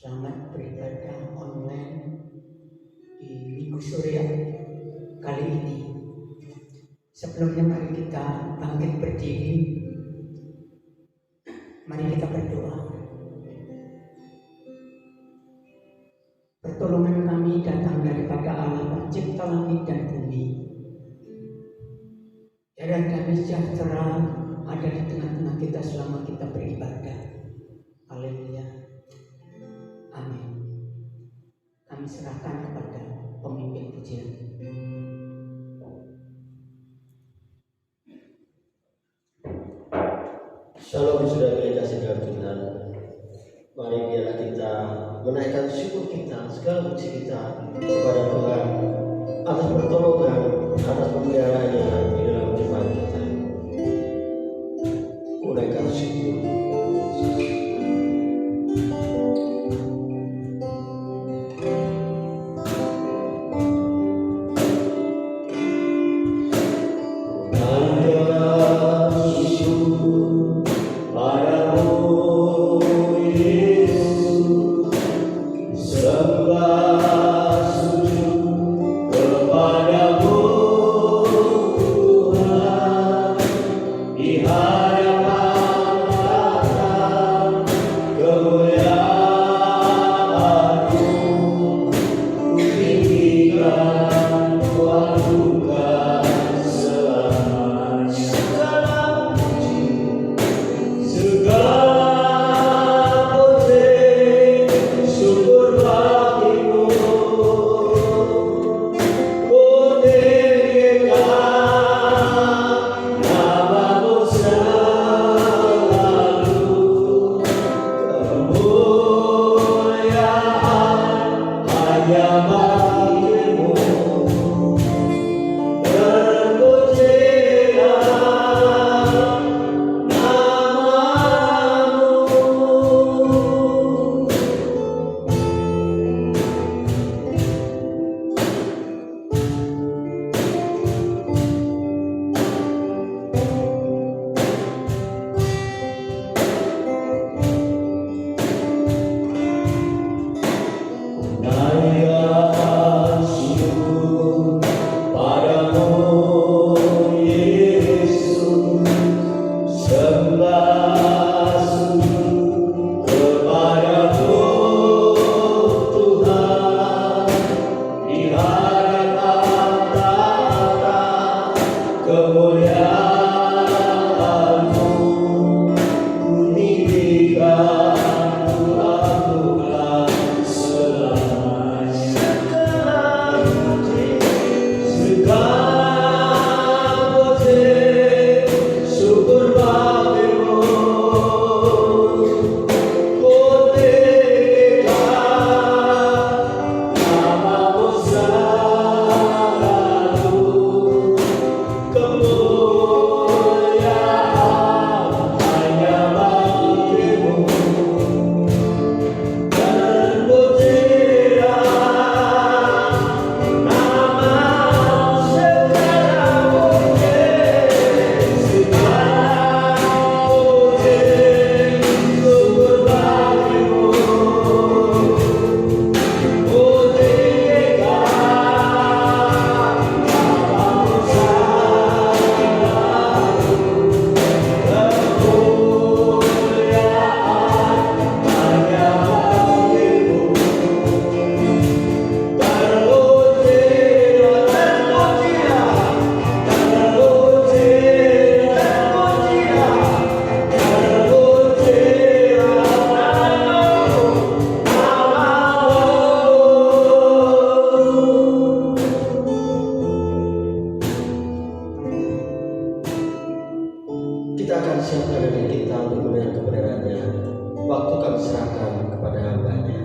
Selamat beribadah online di Minggu Surya kali ini. Sebelumnya mari kita bangkit berdiri. Mari kita berdoa. Pertolongan kami datang daripada Allah Pencipta langit dan bumi. Dan damai sejahtera ada di tengah-tengah kita selama kita beribadah. Haleluya. Amin. Kami serahkan kepada pemimpin pujian. Shalom saudara yang kasih Tuhan. Mari biarlah kita menaikkan syukur kita, segala puji kita kepada Tuhan atas pertolongan, atas pemeliharaan-Nya di dalam kehidupan kita. Menaikkan syukur. Kita akan siapkan diri kita untuk melihat kebenarannya. Waktu kami serahkan kepada hamba-Nya.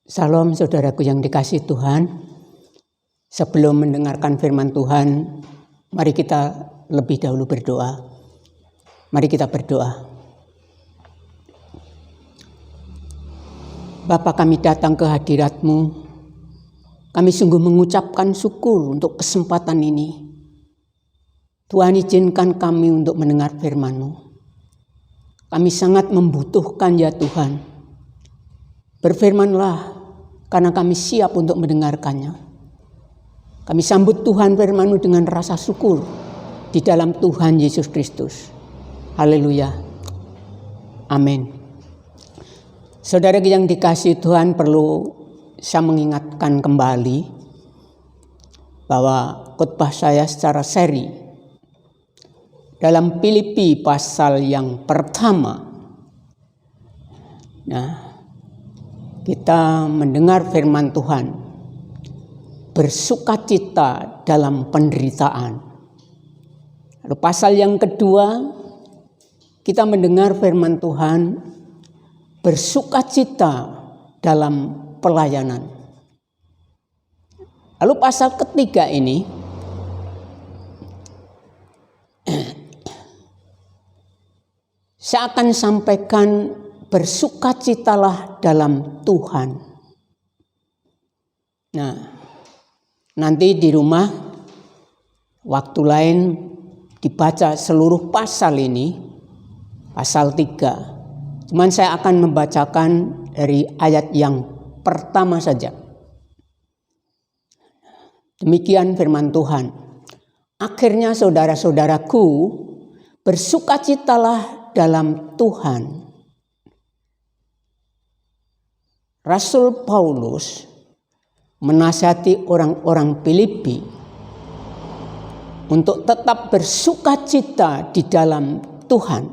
Salam saudaraku yang dikasihi Tuhan. Sebelum mendengarkan firman Tuhan, mari kita lebih dahulu berdoa. Mari kita berdoa. Bapa, kami datang ke hadirat-Mu. Kami sungguh mengucapkan syukur untuk kesempatan ini. Tuhan, izinkan kami untuk mendengar firman-Mu. Kami sangat membutuhkan ya Tuhan. Berfirmanlah, karena kami siap untuk mendengarkannya. Kami sambut Tuhan firman-Mu dengan rasa syukur di dalam Tuhan Yesus Kristus. Haleluya. Amin. Saudara yang dikasihi Tuhan, perlu saya mengingatkan kembali bahwa khotbah saya secara seri dalam Filipi pasal yang pertama. Nah, kita mendengar firman Tuhan, bersukacita dalam penderitaan. Lalu pasal yang kedua, kita mendengar firman Tuhan, bersukacita dalam pelayanan. Lalu pasal ketiga ini, saya akan sampaikan bersukacitalah dalam Tuhan. Nah, nanti di rumah waktu lain dibaca seluruh pasal ini, pasal 3. Cuman saya akan membacakan dari ayat yang pertama saja. Demikian firman Tuhan. Akhirnya saudara-saudaraku, bersukacitalah dalam Tuhan. Rasul Paulus menasihati orang-orang Filipi untuk tetap bersukacita di dalam Tuhan.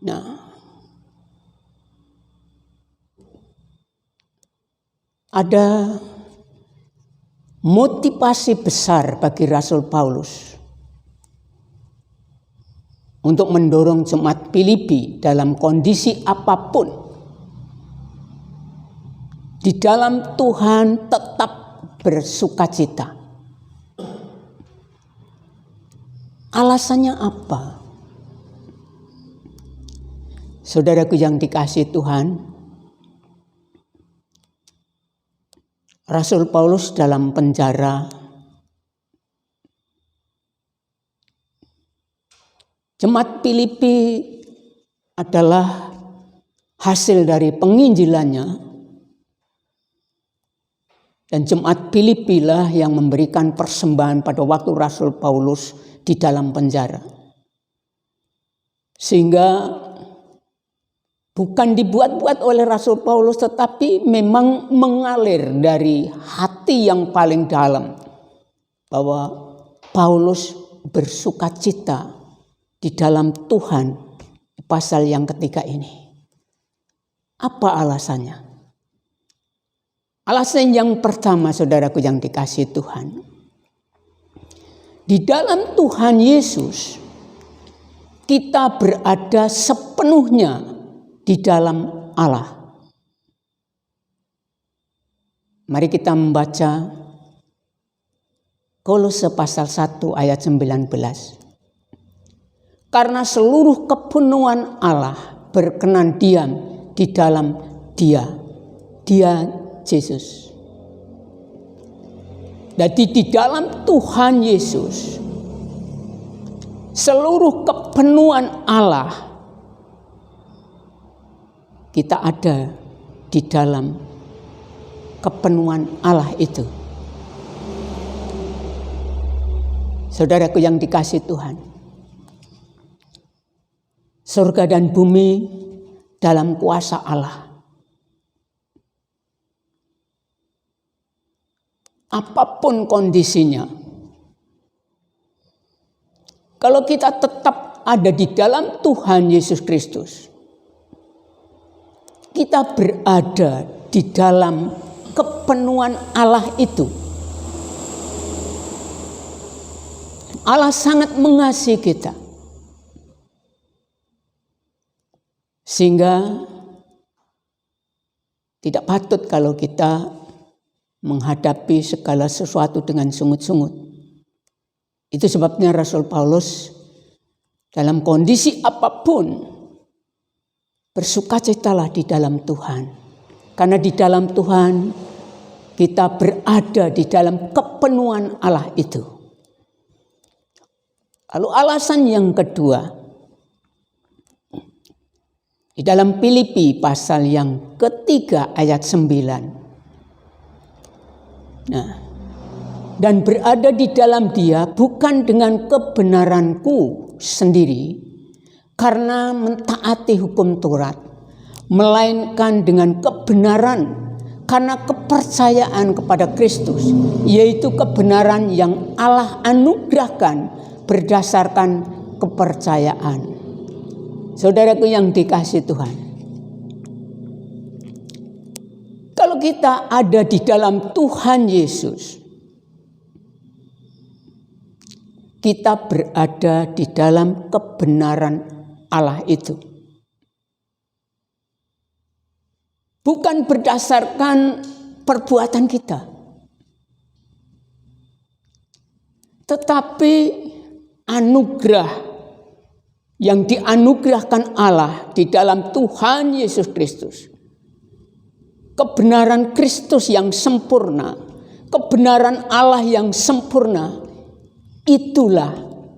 Nah, ada motivasi besar bagi Rasul Paulus untuk mendorong jemaat Filipi dalam kondisi apapun di dalam Tuhan tetap bersukacita. Alasannya apa? Saudaraku yang dikasihi Tuhan, Rasul Paulus dalam penjara, jemaat Filipi adalah hasil dari penginjilannya, dan jemaat Filipi lah yang memberikan persembahan pada waktu Rasul Paulus di dalam penjara. Sehingga bukan dibuat-buat oleh Rasul Paulus, tetapi memang mengalir dari hati yang paling dalam bahwa Paulus bersukacita di dalam Tuhan di pasal yang ketiga ini. Apa alasannya? Alasan yang pertama, saudaraku yang dikasihi Tuhan, di dalam Tuhan Yesus kita berada sepenuhnya di dalam Allah. Mari kita membaca Kolose pasal 1 ayat 19. Karena seluruh kepenuhan Allah berkenan diam di dalam Dia Yesus. Jadi di dalam Tuhan Yesus seluruh kepenuhan Allah kita ada di dalam kepenuhan Allah itu. Saudaraku yang dikasihi Tuhan, surga dan bumi dalam kuasa Allah. Apapun kondisinya, kalau kita tetap ada di dalam Tuhan Yesus Kristus, kita berada di dalam kepenuhan Allah itu. Allah sangat mengasihi kita. Sehingga tidak patut kalau kita menghadapi segala sesuatu dengan sungut-sungut. Itu sebabnya Rasul Paulus dalam kondisi apapun bersukacitalah di dalam Tuhan. Karena di dalam Tuhan kita berada di dalam kepenuhan Allah itu. Lalu alasan yang kedua, di dalam Filipi pasal yang ketiga ayat 9. Nah, dan berada di dalam Dia bukan dengan kebenaranku sendiri karena mentaati hukum Taurat, melainkan dengan kebenaran karena kepercayaan kepada Kristus, yaitu kebenaran yang Allah anugerahkan berdasarkan kepercayaan. Saudaraku yang dikasihi Tuhan, kalau kita ada di dalam Tuhan Yesus, kita berada di dalam kebenaran Allah itu. Bukan berdasarkan perbuatan kita, tetapi anugerah yang dianugerahkan Allah di dalam Tuhan Yesus Kristus. Kebenaran Kristus yang sempurna, kebenaran Allah yang sempurna, itulah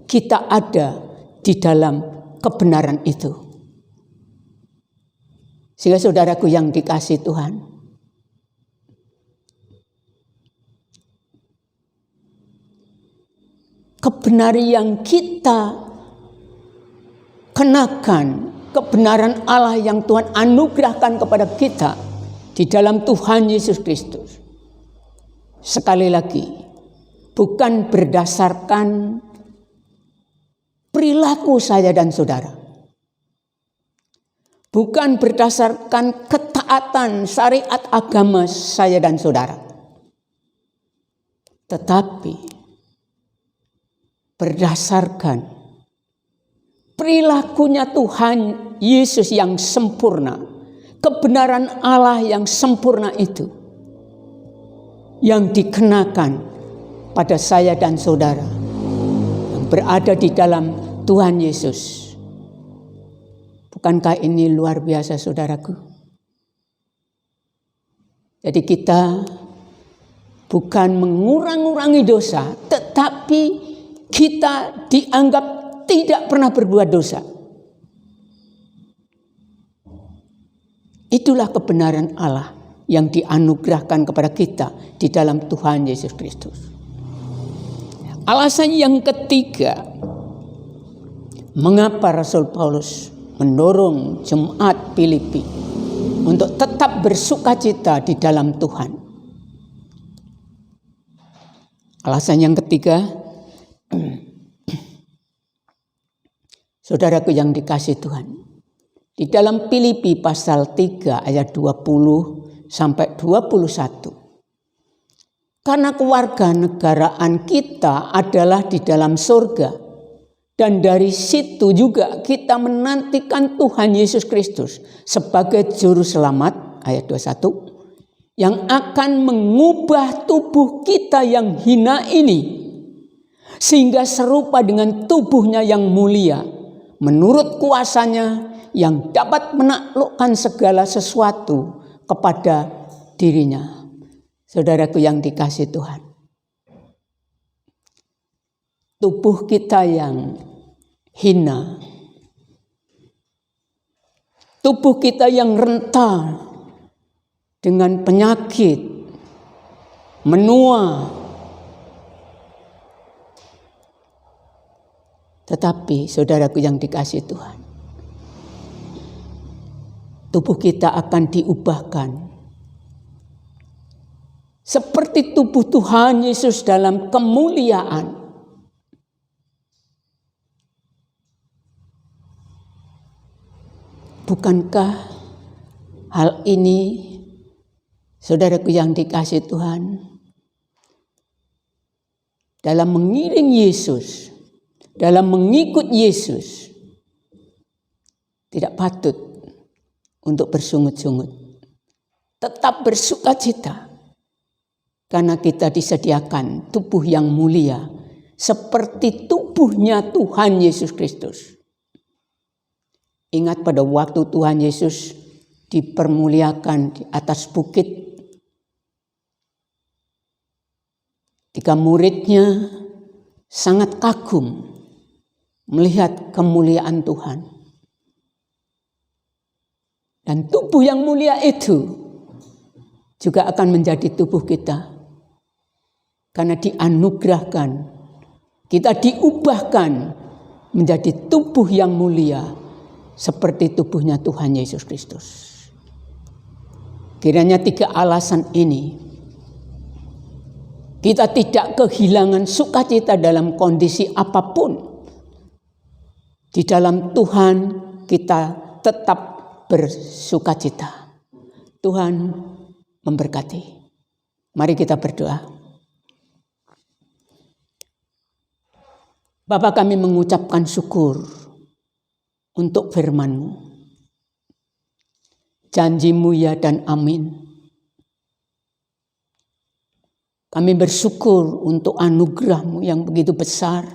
kita ada di dalam kebenaran itu. Sehingga saudaraku yang dikasihi Tuhan, kebenaran yang kita kenakan, kebenaran Allah yang Tuhan anugerahkan kepada kita di dalam Tuhan Yesus Kristus, sekali lagi, bukan berdasarkan perilaku saya dan saudara, bukan berdasarkan ketaatan syariat agama saya dan saudara, tetapi berdasarkan perilakunya Tuhan Yesus yang sempurna, kebenaran Allah yang sempurna itu yang dikenakan pada saya dan saudara yang berada di dalam Tuhan Yesus. Bukankah ini luar biasa, saudaraku? Jadi kita bukan mengurang-urangi dosa, tetapi kita dianggap tidak pernah berbuat dosa. Itulah kebenaran Allah yang dianugerahkan kepada kita di dalam Tuhan Yesus Kristus. Alasan yang ketiga, mengapa Rasul Paulus mendorong jemaat Filipi untuk tetap bersukacita di dalam Tuhan. Alasan yang ketiga, saudaraku yang dikasihi Tuhan, di dalam Filipi pasal 3 ayat 20 sampai 21. Karena kewarganegaraan kita adalah di dalam surga, dan dari situ juga kita menantikan Tuhan Yesus Kristus sebagai juru selamat, ayat 21, yang akan mengubah tubuh kita yang hina ini sehingga serupa dengan tubuhnya yang mulia, menurut kuasanya yang dapat menaklukkan segala sesuatu kepada dirinya. Saudaraku yang dikasihi Tuhan, tubuh kita yang hina, tubuh kita yang rentan dengan penyakit, menua, tetapi saudaraku yang dikasihi Tuhan, tubuh kita akan diubahkan seperti tubuh Tuhan Yesus dalam kemuliaan. Bukankah hal ini, saudaraku yang dikasihi Tuhan, dalam mengiring Yesus, dalam mengikut Yesus, tidak patut untuk bersungut-sungut. Tetap bersukacita, karena kita disediakan tubuh yang mulia seperti tubuhnya Tuhan Yesus Kristus. Ingat pada waktu Tuhan Yesus dipermuliakan di atas bukit, Tiga muridnya sangat kagum melihat kemuliaan Tuhan. Dan tubuh yang mulia itu juga akan menjadi tubuh kita. Karena dianugerahkan, kita diubahkan menjadi tubuh yang mulia seperti tubuhnya Tuhan Yesus Kristus. Kiranya tiga alasan ini kita tidak kehilangan sukacita dalam kondisi apapun. Di dalam Tuhan kita tetap bersukacita. Tuhan memberkati. Mari kita berdoa. Bapa, kami mengucapkan syukur untuk firman-Mu. Janji-Mu ya dan amin. Kami bersyukur untuk anugerah-Mu yang begitu besar.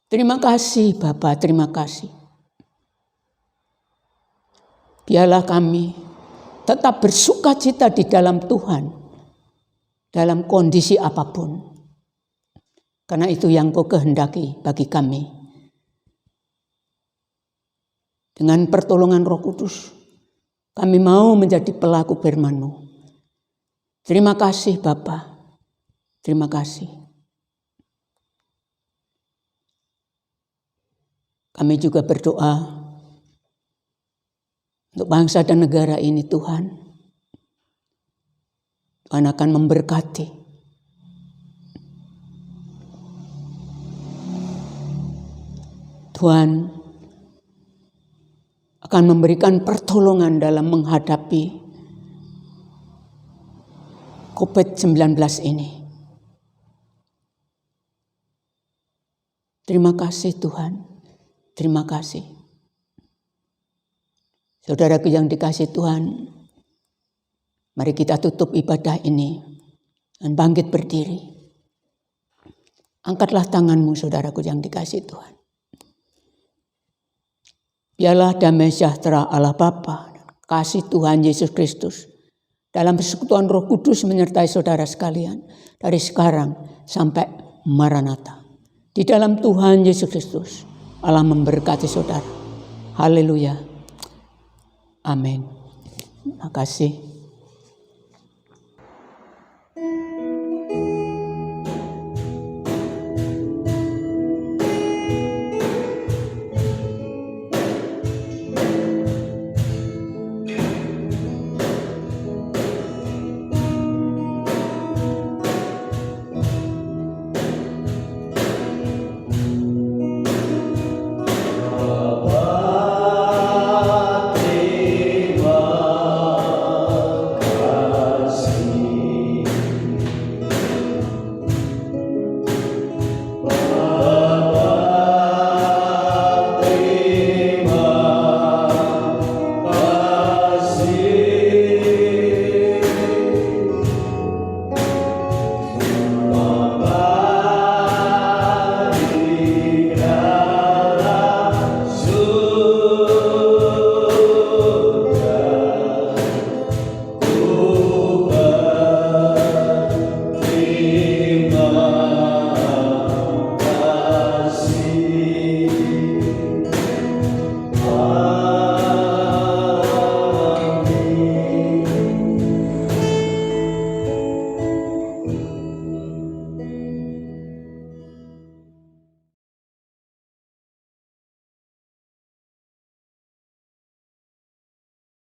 Terima kasih Bapa, terima kasih. Biarlah kami tetap bersukacita di dalam Tuhan, dalam kondisi apapun. Karena itu yang Kau kehendaki bagi kami. Dengan pertolongan Roh Kudus, kami mau menjadi pelaku firman-Mu. Terima kasih Bapa, terima kasih. Kami juga berdoa untuk bangsa dan negara ini Tuhan. Tuhan akan memberkati. Tuhan akan memberikan pertolongan dalam menghadapi COVID-19 ini. Terima kasih Tuhan, terima kasih. Saudaraku yang dikasihi Tuhan, mari kita tutup ibadah ini dan bangkit berdiri. Angkatlah tanganmu saudaraku yang dikasihi Tuhan. Biarlah damai sejahtera Allah Bapa, kasih Tuhan Yesus Kristus dalam persekutuan Roh Kudus menyertai saudara sekalian dari sekarang sampai Maranatha. Di dalam Tuhan Yesus Kristus, Allah memberkati saudara. Haleluya. Amin. Terima kasih.